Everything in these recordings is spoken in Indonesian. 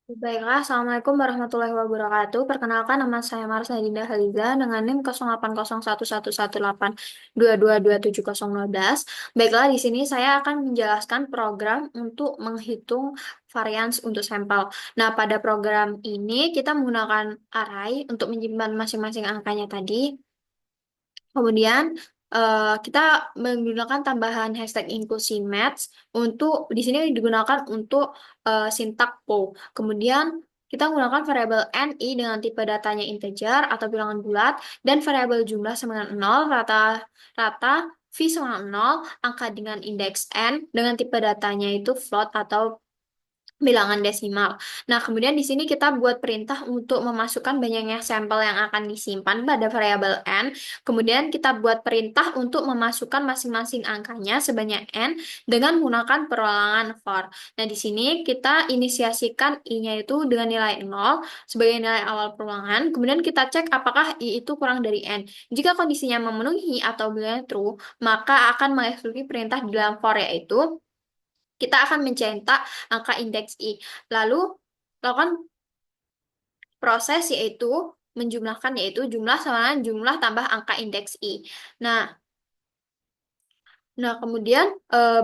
Baiklah, Assalamualaikum warahmatullahi wabarakatuh. Perkenalkan, nama saya Marsha Dinda Haliza dengan NIM 0801118822270012. Baiklah, di sini saya akan menjelaskan program untuk menghitung varians untuk sampel. Nah, pada program ini kita menggunakan array untuk menyimpan masing-masing angkanya tadi. Kemudian kita menggunakan tambahan hashtag inclusive match untuk di sini digunakan untuk sintak po. Kemudian kita menggunakan variabel ni dengan tipe datanya integer atau bilangan bulat dan variabel jumlah sama dengan 0, rata-rata v sama dengan 0, angka dengan indeks n dengan tipe datanya itu float atau bilangan desimal. Nah, kemudian di sini kita buat perintah untuk memasukkan banyaknya sampel yang akan disimpan pada variabel n. Kemudian kita buat perintah untuk memasukkan masing-masing angkanya sebanyak n dengan menggunakan perulangan for. Nah, di sini kita inisiasikan i-nya itu dengan nilai 0 sebagai nilai awal perulangan. Kemudian kita cek apakah i itu kurang dari n. Jika kondisinya memenuhi atau bilangnya true, maka akan mengeksekusi perintah di dalam for yaitu kita akan mencetak angka indeks I. Lalu lakukan proses yaitu menjumlahkan yaitu jumlah sama dengan jumlah tambah angka indeks I. Nah, kemudian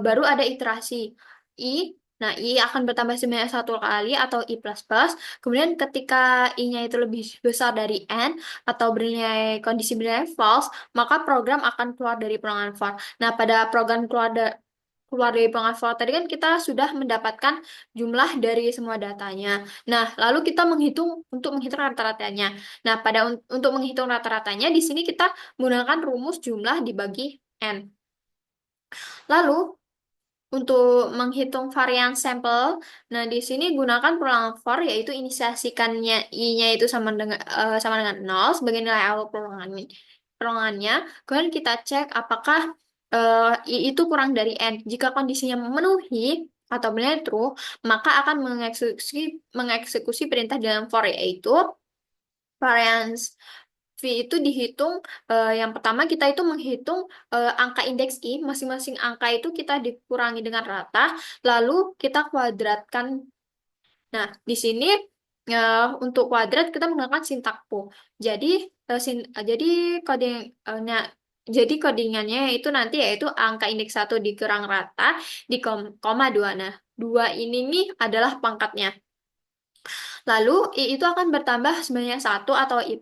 baru ada iterasi I. Nah, I akan bertambah sebanyak satu kali atau I plus plus. Kemudian ketika I-nya itu lebih besar dari N atau bernilai kondisi bernilai false, maka program akan keluar dari perulangan for. Nah, pada program keluar dari perulangan for tadi kan kita sudah mendapatkan jumlah dari semua datanya. Nah, lalu kita menghitung rata-ratanya. Nah, untuk menghitung rata-ratanya di sini kita menggunakan rumus jumlah dibagi N. Lalu untuk menghitung varian sampel, nah di sini gunakan perulangan for yaitu inisiasikannya i-nya itu sama dengan 0 sebagai nilai awal perulangannya. Kemudian kita cek apakah i itu kurang dari n. Jika kondisinya memenuhi atau benar true, maka akan mengeksekusi perintah dalam for yaitu varians V itu dihitung, yang pertama kita itu menghitung angka indeks I, masing-masing angka itu kita dikurangi dengan rata, lalu kita kuadratkan. Nah, di sini untuk kuadrat kita menggunakan sintakpo. Jadi, jadi coding, jadi codingannya itu nanti yaitu angka indeks 1 dikurang rata di koma 2. Nah, 2 ini nih adalah pangkatnya. Lalu I itu akan bertambah sebanyak satu atau I++.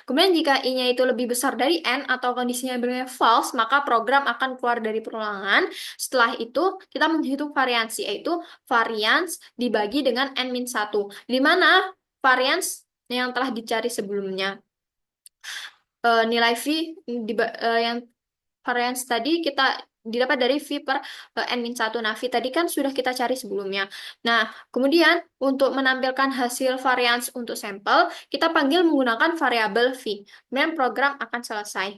Kemudian jika I-nya itu lebih besar dari N atau kondisinya benar false, maka program akan keluar dari perulangan. Setelah itu kita menghitung variansi, yaitu varians dibagi dengan N-1. Di mana varians yang telah dicari sebelumnya. Nilai V yang varians tadi kita didapat dari V per N-1. Nah, V tadi kan sudah kita cari sebelumnya. Nah, kemudian untuk menampilkan hasil varians untuk sampel, kita panggil menggunakan variabel V. Kemudian program akan selesai.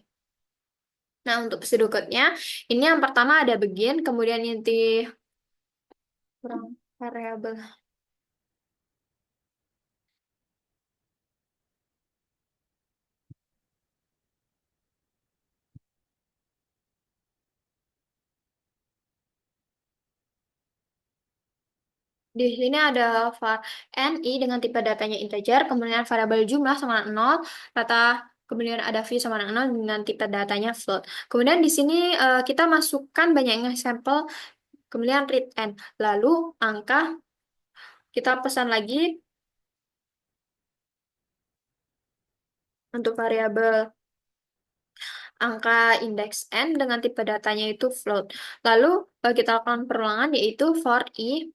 Nah, untuk pseudocode-nya, ini yang pertama ada begin, kemudian inti variabel. Di sini ada var ni dengan tipe datanya integer, kemudian variabel jumlah sama dengan 0, data kemudian ada v sama dengan 0 dengan tipe datanya float. Kemudian di sini kita masukkan banyaknya sampel, kemudian read n. Lalu angka kita pesan lagi untuk variabel angka indeks n dengan tipe datanya itu float. Lalu kita lakukan perulangan yaitu for i.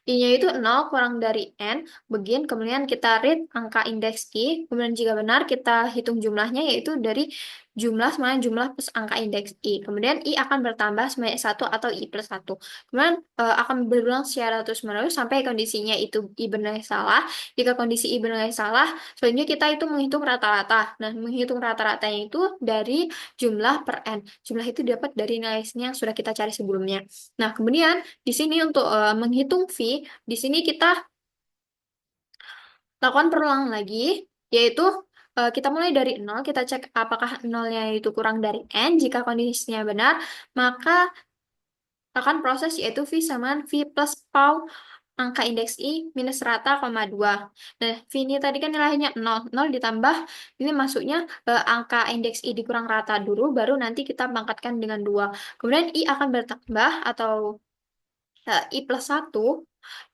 I-nya itu 0 kurang dari N, begin, kemudian kita read angka indeks I, kemudian jika benar kita hitung jumlahnya yaitu dari jumlah semuanya jumlah plus angka indeks I. Kemudian I akan bertambah sebanyak 1 atau I plus 1. Kemudian akan berulang secara terus-menerus sampai kondisinya itu I benar salah. Jika kondisi I benar salah, selanjutnya kita itu menghitung rata-rata. Nah, menghitung rata-ratanya itu dari jumlah per N. Jumlah itu dapat dari nilai yang sudah kita cari sebelumnya. Nah, kemudian di sini untuk menghitung V, di sini kita lakukan perulangan lagi, yaitu kita mulai dari 0, kita cek apakah 0-nya itu kurang dari N. Jika kondisinya benar, maka akan proses yaitu V sama V plus PAU angka indeks I minus rata, koma 2. Nah, V ini tadi kan nilainya 0. 0 ditambah, ini masuknya angka indeks I dikurang rata dulu, baru nanti kita pangkatkan dengan 2. Kemudian I akan bertambah atau I plus 1.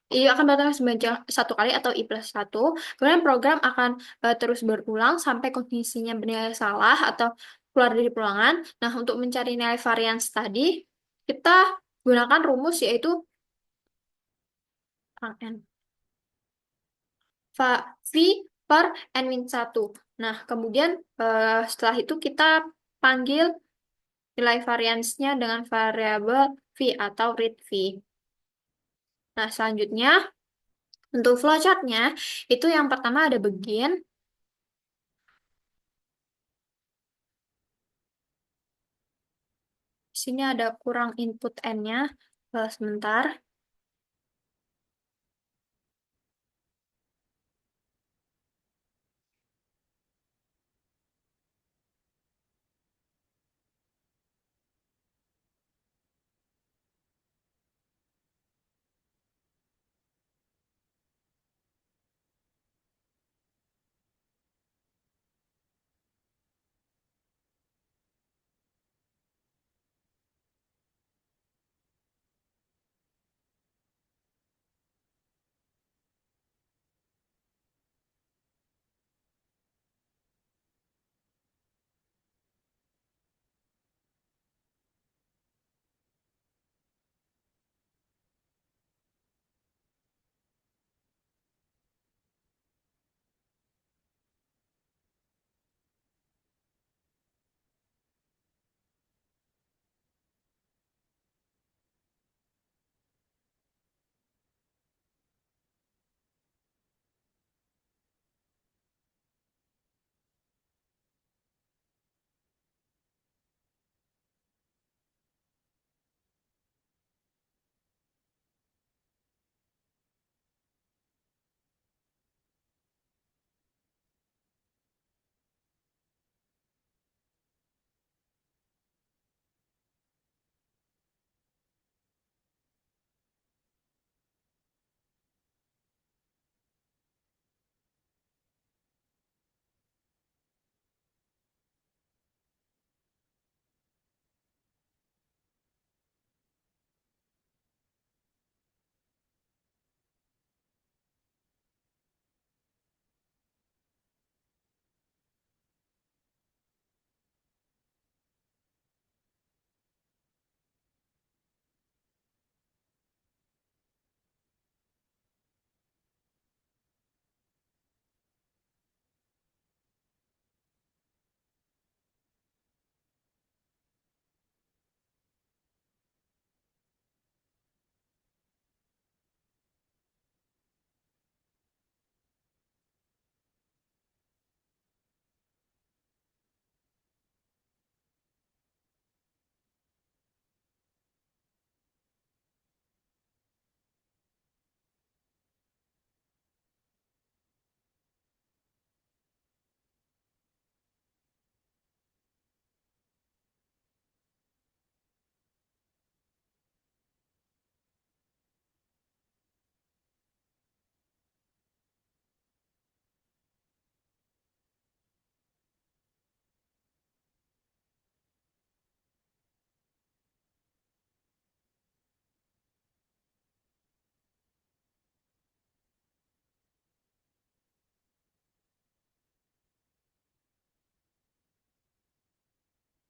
I akan bertambah sebanyak satu kali atau I plus 1. Kemudian program akan terus berulang sampai kondisinya bernilai salah atau keluar dari peluangan. Nah, untuk mencari nilai varians tadi, kita gunakan rumus yaitu N. V per N min 1. Nah, kemudian setelah itu kita panggil nilai variansnya dengan variabel V atau read V. Nah, selanjutnya untuk flowchartnya, itu yang pertama ada begin. Di sini ada kurang input N-nya. Sebentar.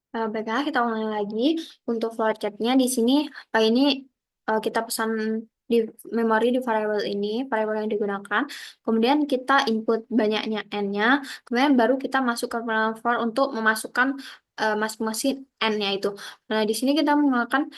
Baiklah, kita ulangi lagi. Untuk flowchartnya di sini, ini kita pesan di memori di variabel yang digunakan. Kemudian kita input banyaknya N-nya. Kemudian baru kita masuk ke dalam for untuk memasukkan masing-masing N-nya itu. Nah, di sini kita menggunakan,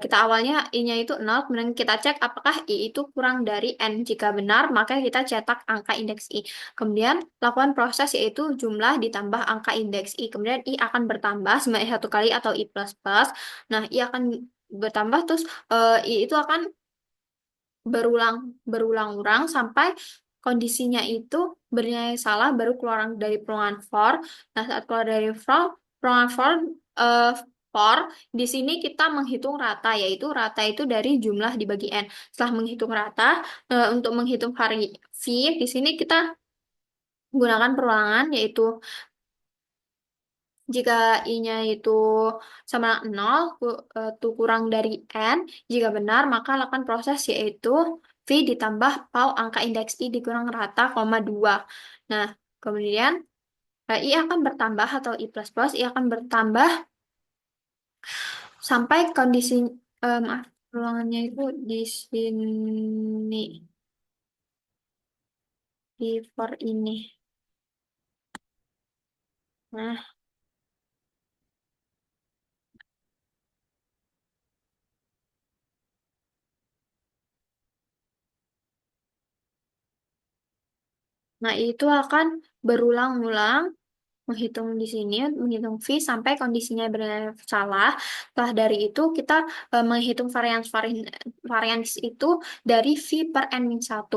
kita awalnya I-nya itu 0, kemudian kita cek apakah I itu kurang dari N. Jika benar, maka kita cetak angka indeks I. Kemudian lakukan proses yaitu jumlah ditambah angka indeks I. Kemudian I akan bertambah sebanyak satu kali atau I plus plus. Nah, I akan bertambah terus I itu akan berulang berulang-ulang sampai kondisinya itu bernilai salah baru keluar dari peluangan for. Nah, saat keluar dari for, peluangan for for, di sini kita menghitung rata, yaitu rata itu dari jumlah dibagi N. Setelah menghitung rata, untuk menghitung V, di sini kita gunakan perulangan, yaitu jika I-nya itu sama 0, itu kurang dari N, jika benar, maka lakukan proses yaitu V ditambah PAU angka indeks I dikurang rata, koma 2. Nah, kemudian I akan bertambah atau I plus plus, I akan bertambah sampai kondisi, maaf, ruangannya itu di sini, di for ini. Nah, nah itu akan berulang-ulang menghitung di sini, menghitung V sampai kondisinya benar salah. Setelah dari itu kita menghitung varians itu dari V per N-1.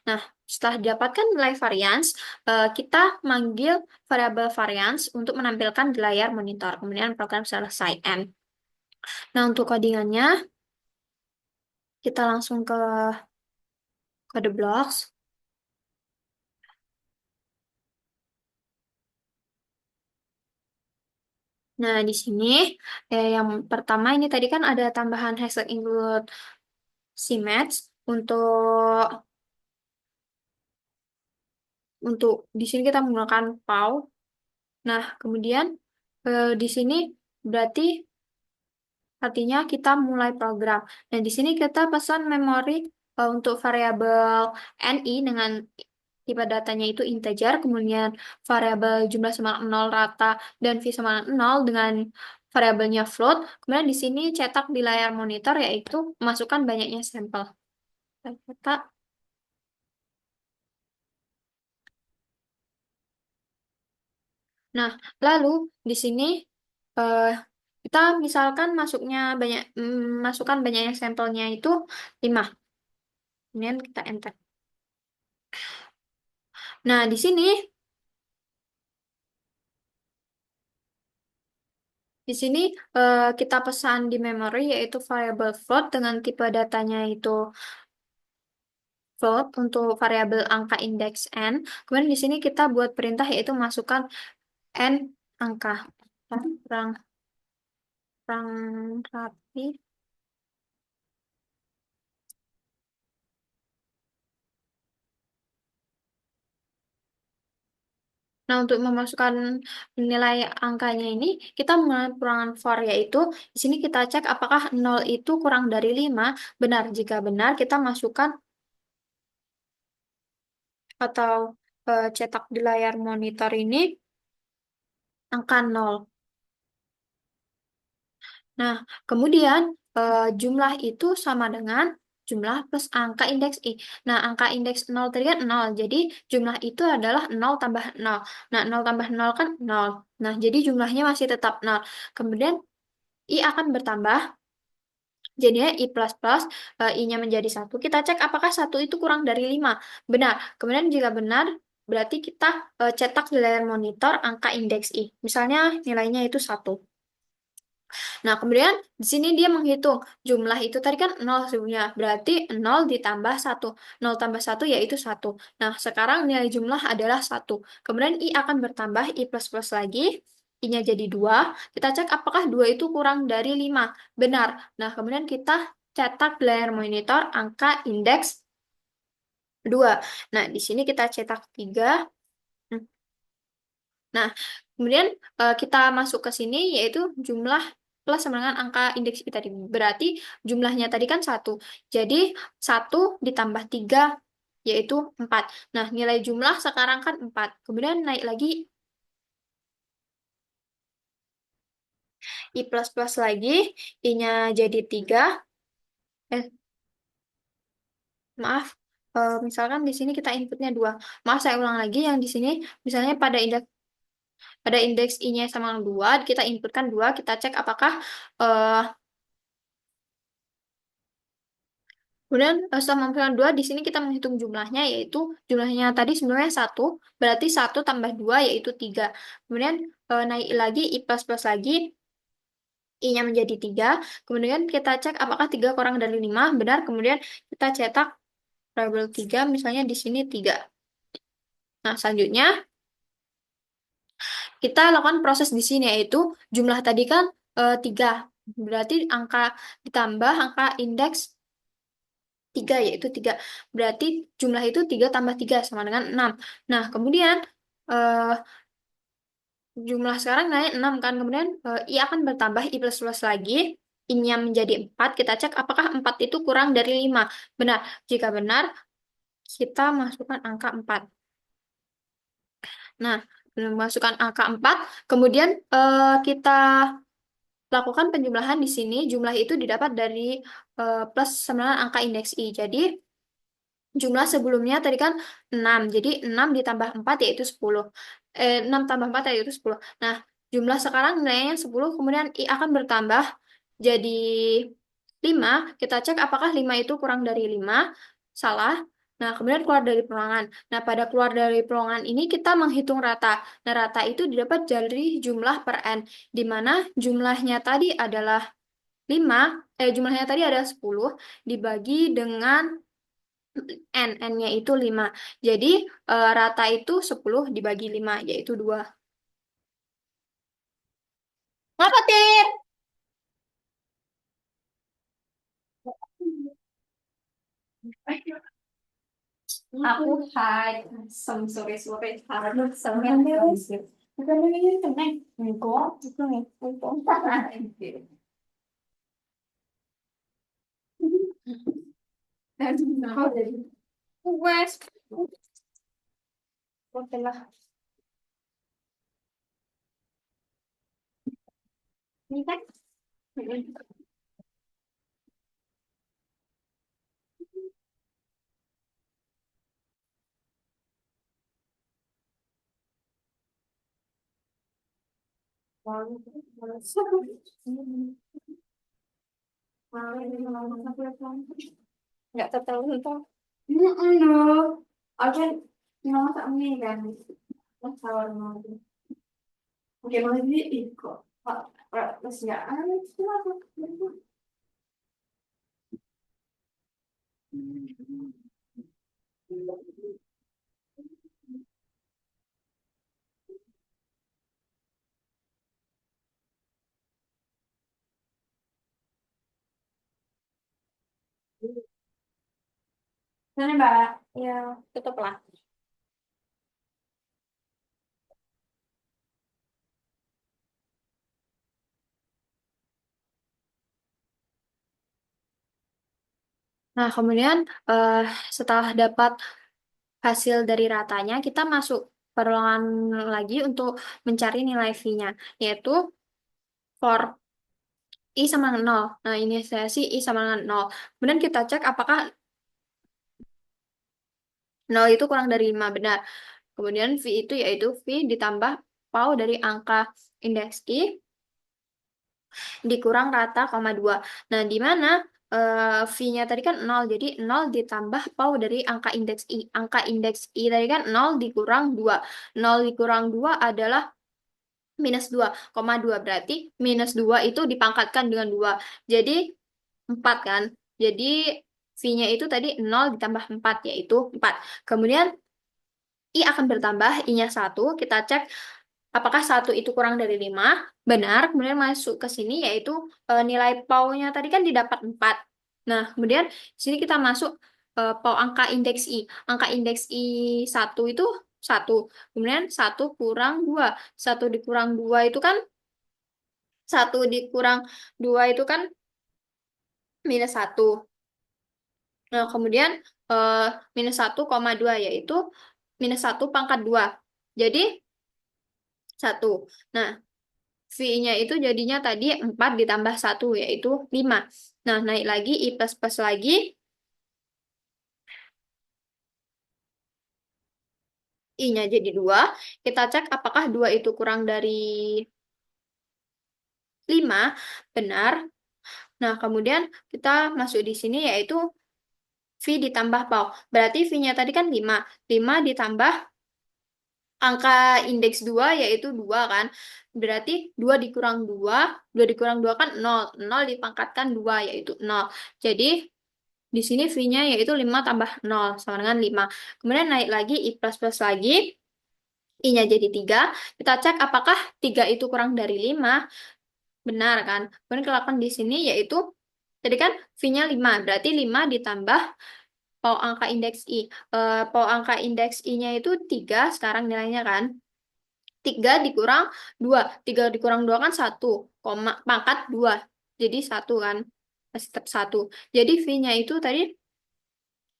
Nah, setelah didapatkan nilai varians, kita manggil variabel varians untuk menampilkan di layar monitor. Kemudian program selesai N. Nah, untuk codingannya, kita langsung ke kode blocks. Nah, di sini yang pertama ini tadi kan ada tambahan hashtag include CMATS untuk di sini kita menggunakan PAU. Nah, kemudian di sini berarti artinya kita mulai program. Nah, di sini kita pesan memori untuk variabel NI dengan tipe datanya itu integer, kemudian variabel jumlah sama 0 rata dan V sama 0 dengan variabelnya float. Kemudian di sini cetak di layar monitor yaitu masukkan banyaknya sampel. Kita cetak. Nah, lalu di sini eh, kita misalkan masukkan banyaknya sampelnya itu 5. Kemudian kita enter. Nah, di sini kita pesan di memory yaitu variable float dengan tipe datanya itu float untuk variabel angka indeks n. Kemudian di sini kita buat perintah yaitu masukkan n angka. Kurang kurang rapi. Nah, untuk memasukkan nilai angkanya ini, kita menggunakan perulangan for, yaitu di sini kita cek apakah 0 itu kurang dari 5. Benar, jika benar, kita masukkan atau cetak di layar monitor ini angka 0. Nah, kemudian jumlah itu sama dengan jumlah plus angka indeks I. Nah, angka indeks 0 tadi kan 0, jadi jumlah itu adalah 0 tambah 0. Nah, 0 tambah 0 kan 0. Nah, jadi jumlahnya masih tetap 0. Kemudian I akan bertambah, jadinya I plus plus, I-nya menjadi 1. Kita cek apakah 1 itu kurang dari 5. Benar. Kemudian jika benar, berarti kita cetak di layar monitor angka indeks I. Misalnya nilainya itu 1. Nah, kemudian di sini dia menghitung jumlah itu tadi kan 0 sebelumnya. Berarti 0 ditambah 1. 0 tambah 1 yaitu 1. Nah, sekarang nilai jumlah adalah 1. Kemudian I akan bertambah I plus plus lagi. I-nya jadi 2. Kita cek apakah 2 itu kurang dari 5. Benar. Nah, kemudian kita cetak di layar monitor angka indeks 2. Nah, di sini kita cetak 3. Nah, kemudian kita masuk ke sini yaitu jumlah plus sama dengan angka indeks I tadi. Berarti jumlahnya tadi kan 1. Jadi 1 ditambah 3 yaitu 4. Nah, nilai jumlah sekarang kan 4. Kemudian naik lagi I plus plus lagi. I-nya jadi 3. Eh, maaf. Misalkan di sini kita inputnya 2. Maaf, saya ulang lagi yang di sini. Misalnya pada indeks I-nya sama 2, kita inputkan 2, kita cek apakah eh, kemudian setelah memasukkan 2, di sini kita menghitung jumlahnya, yaitu jumlahnya tadi sebenarnya 1, berarti 1 tambah 2 yaitu 3. Kemudian naik lagi I plus plus lagi, I-nya menjadi 3. Kemudian kita cek apakah 3 kurang dari 5. Benar. Kemudian kita cetak variabel 3. Misalnya di sini 3. Nah, selanjutnya kita lakukan proses di sini yaitu jumlah tadi kan 3. Berarti angka ditambah angka indeks 3 yaitu 3. Berarti jumlah itu 3 tambah 3 sama dengan 6. Nah, kemudian eh, jumlah sekarang naik 6 kan. Kemudian I akan bertambah I plus plus lagi. I-nya menjadi 4. Kita cek apakah 4 itu kurang dari 5. Benar. Jika benar, kita masukkan angka 4. Nah, masukkan angka 4. Kemudian kita lakukan penjumlahan di sini. Jumlah itu didapat dari plus 9 angka indeks I. Jadi, jumlah sebelumnya tadi kan 6. Jadi 6 ditambah 4 yaitu 10. 6 tambah 4 yaitu 10. Nah, jumlah sekarang nilainya 10. Kemudian I akan bertambah jadi 5. Kita cek apakah 5 itu kurang dari 5. Salah. Nah, kemudian keluar dari peluangan. Nah, pada keluar dari peluangan ini kita menghitung rata. Nah, rata itu didapat dari jumlah per N. Di mana jumlahnya tadi adalah 5. Jumlahnya tadi adalah 10 dibagi dengan N-nya itu 5. Jadi rata itu 10 dibagi 5 yaitu 2. Ngapa, Tir? Aku hide. Sore-sore harus sama. Bukan ini tenang. Enggak, itu nih. Enggak. Dan West. Oke lah. Ini kan. Nggak tertentu. Enggak. Aja nggak masak mie kan. Masalah mau. Oke, mau jadi ikut. Terus nggak ada. Mana Mbak? Ya, tutuplah. Nah, kemudian eh, setelah dapat hasil dari ratanya, kita masuk perolongan lagi untuk mencari nilai V-nya, yaitu for I sama dengan 0. Nah, ini saya sih I sama dengan 0. Kemudian kita cek apakah 0 itu kurang dari 5, benar. Kemudian V itu yaitu V ditambah PAU dari angka indeks I dikurang rata, koma 2. Nah, di mana V-nya tadi kan 0, jadi 0 ditambah PAU dari angka indeks I. Angka indeks I tadi kan 0 dikurang 2. 0 dikurang 2 adalah minus 2,2. Berarti minus 2 itu dipangkatkan dengan 2. Jadi 4 kan. Jadi V-nya itu tadi 0 ditambah 4, yaitu 4. Kemudian I akan bertambah, I-nya 1. Kita cek apakah 1 itu kurang dari 5. Benar. Kemudian masuk ke sini, yaitu nilai PAU-nya tadi kan didapat 4. Nah, kemudian di sini kita masuk PAU angka indeks I. Angka indeks I 1 itu 1. Kemudian 1 kurang 2. 1 dikurang 2 itu kan 1 dikurang 2 itu kan minus 1. Nah, kemudian eh, minus 1,2 yaitu minus 1 pangkat 2. Jadi 1. Nah, V-nya itu jadinya tadi 4 ditambah 1 yaitu 5. Nah, naik lagi I plus plus lagi. I-nya jadi 2. Kita cek apakah 2 itu kurang dari 5. Benar. Nah, kemudian kita masuk di sini yaitu V ditambah PAU. Berarti V-nya tadi kan 5. 5 ditambah angka indeks 2 yaitu 2 kan. Berarti 2 dikurang 2 dikurang 2 kan 0. 0 dipangkatkan 2 yaitu 0. Jadi di sini V-nya yaitu 5 tambah 0 sama dengan 5. Kemudian naik lagi I plus plus lagi. I-nya jadi 3. Kita cek apakah 3 itu kurang dari 5. Benar kan? Kemudian kelakuan di sini yaitu tadi kan V-nya 5. Berarti 5 ditambah pau angka indeks I. Pau angka indeks I-nya itu 3 sekarang nilainya kan. 3 dikurang 2. 3 dikurang 2 kan 1. Pangkat 2. Jadi 1 kan. Masih tetap 1. Jadi V-nya itu tadi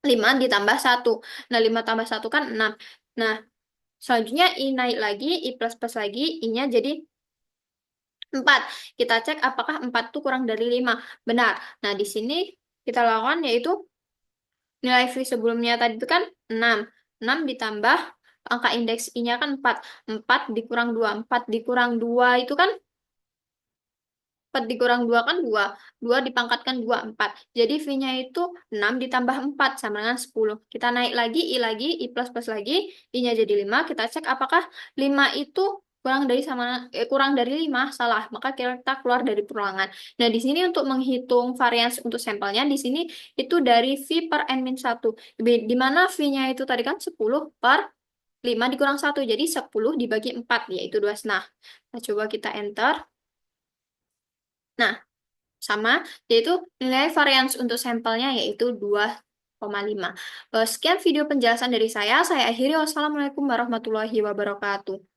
5 ditambah 1. Nah, 5 tambah 1 kan 6. Nah, selanjutnya I naik lagi, I plus plus lagi, I-nya jadi 4. Kita cek apakah 4 itu kurang dari 5. Benar. Nah, di sini kita lakukan yaitu nilai V sebelumnya tadi itu kan 6. 6 ditambah angka indeks I-nya kan 4. 4 dikurang 2. 4 dikurang 2 itu kan 4 dikurang 2 kan 2. 2 dipangkatkan 2, 4. Jadi V-nya itu 6 ditambah 4 sama dengan 10. Kita naik lagi, I plus plus lagi. I-nya jadi 5. Kita cek apakah 5 itu kurang dari 5, salah. Maka kita keluar dari perulangan. Nah, di sini untuk menghitung varians untuk sampelnya, di sini itu dari V per N-1. Di mana V-nya itu tadi kan 10 per 5 dikurang 1. Jadi 10 dibagi 4, yaitu 2,5. Nah, coba kita enter. Nah, sama, yaitu nilai varians untuk sampelnya yaitu 2,5. Sekian video penjelasan dari saya. Saya akhiri. Wassalamualaikum warahmatullahi wabarakatuh.